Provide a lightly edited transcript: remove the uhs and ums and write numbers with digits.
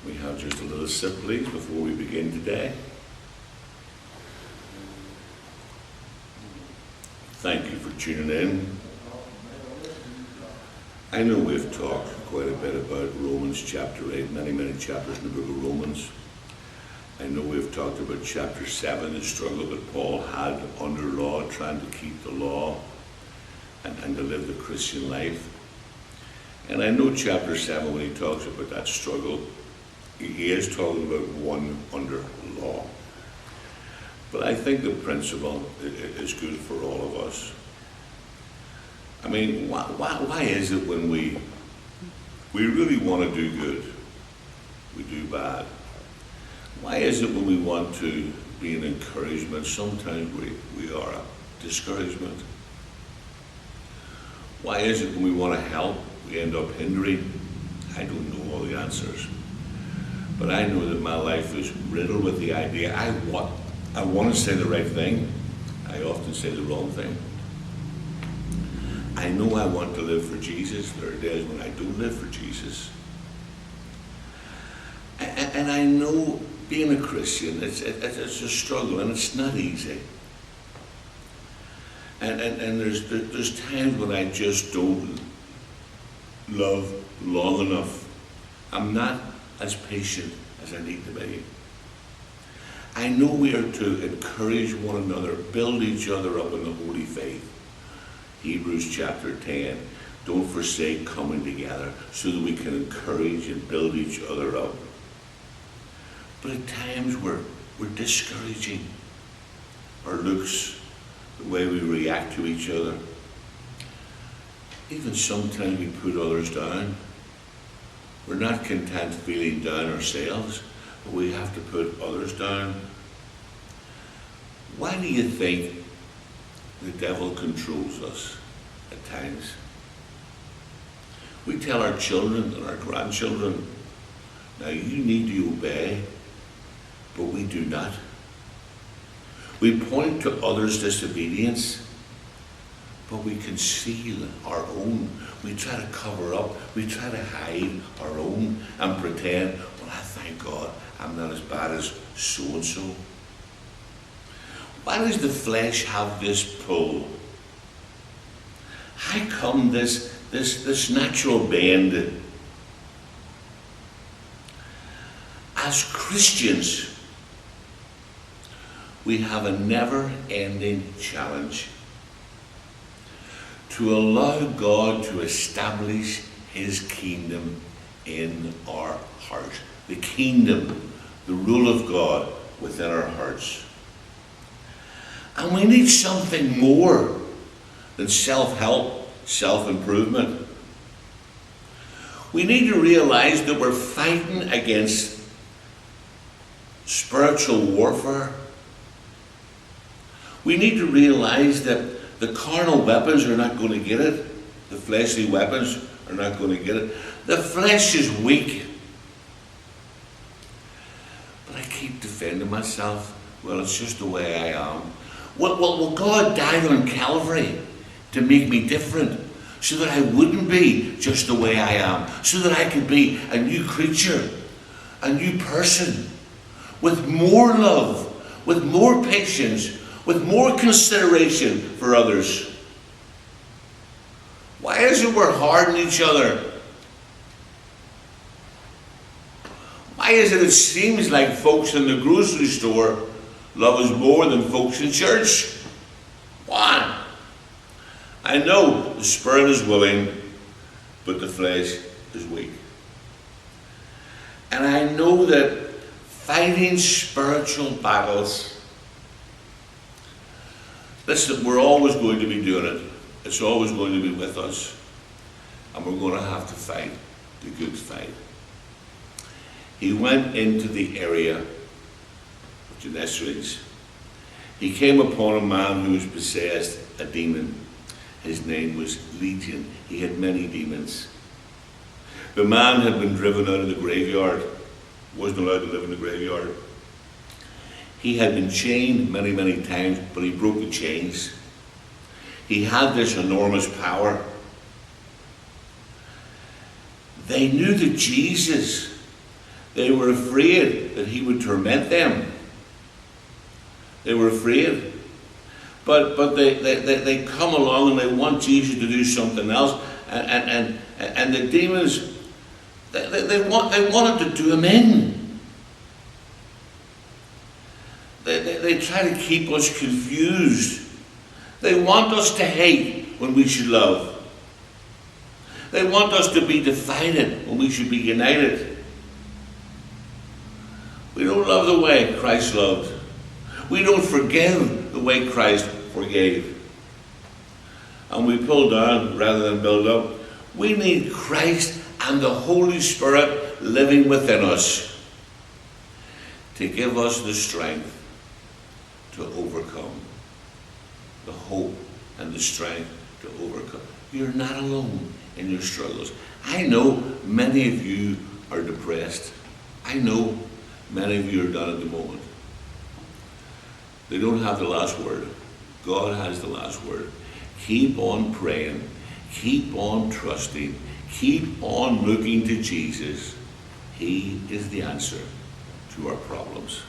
We have just a little sip, please, before we begin today. Thank you for tuning in. I know we've talked quite a bit about Romans chapter 8, many chapters in the book of Romans. I know we've talked about chapter 7, the struggle that Paul had under law, trying to keep the law and to live the Christian life. And I know chapter 7, when he talks about that struggle, he is talking about one under law. But I think the principle is good for all of us. I mean, why is it when we really want to do good, we do bad? Why is it when we want to be an encouragement, sometimes we are a discouragement? Why is it when we want to help, we end up hindering? I don't know all the answers. But I know that my life is riddled with the idea, I want to say the right thing. I often say the wrong thing. I know I want to live for Jesus. There are days when I don't live for Jesus. And I know being a Christian, it's a struggle, and it's not easy. And there's times when I just don't love long enough. I'm not as patient as I need to be. I know we are to encourage one another, build each other up in the holy faith. Hebrews chapter 10, don't forsake coming together so that we can encourage and build each other up. But at times we're discouraging. Our looks, the way we react to each other. Even sometimes we put others down. We're not content feeling down ourselves, but we have to put others down. Why do you think the devil controls us at times? We tell our children and our grandchildren, now you need to obey, but we do not. We point to others' disobedience, but we conceal our own. We try to cover up. We try to hide our own and pretend, well, I thank God I'm not as bad as so-and-so. Why does the flesh have this pull? How come this natural bend? As Christians, we have a never-ending challenge to allow God to establish his kingdom in our heart. The kingdom, the rule of God within our hearts. And we need something more than self-help, self-improvement. We need to realize that we're fighting against spiritual warfare. We need to realize that the carnal weapons are not going to get it. The fleshly weapons are not going to get it. The flesh is weak. But I keep defending myself. Well, it's just the way I am. Well, God died on Calvary to make me different, so that I wouldn't be just the way I am, so that I could be a new creature, a new person, with more love, with more patience, with more consideration for others. Why is it we're hard on each other? Why is it seems like folks in the grocery store love us more than folks in church? Why? I know the spirit is willing, but the flesh is weak. And I know that fighting spiritual battles, listen, we're always going to be doing it. It's always going to be with us. And we're going to have to fight the good fight. He went into the area of Gennesaret. He came upon a man who was possessed a demon. His name was Legion. He had many demons. The man had been driven out of the graveyard. Wasn't allowed to live in the graveyard. He had been chained many times, but he broke the chains. He had this enormous power. They knew that Jesus, They were afraid that he would torment them. They were afraid. But they come along and they want Jesus to do something else. And the demons, they wanted to do him in. They try to keep us confused. They want us to hate when we should love. They want us to be divided when we should be united. We don't love the way Christ loved. We don't forgive the way Christ forgave. And we pull down rather than build up. We need Christ and the Holy Spirit living within us to give us the strength to overcome. The hope and the strength to overcome. You're not alone in your struggles. I know many of you are depressed. I know many of you are down at the moment. They don't have the last word. God has the last word. Keep on praying. Keep on trusting. Keep on looking to Jesus. He is the answer to our problems.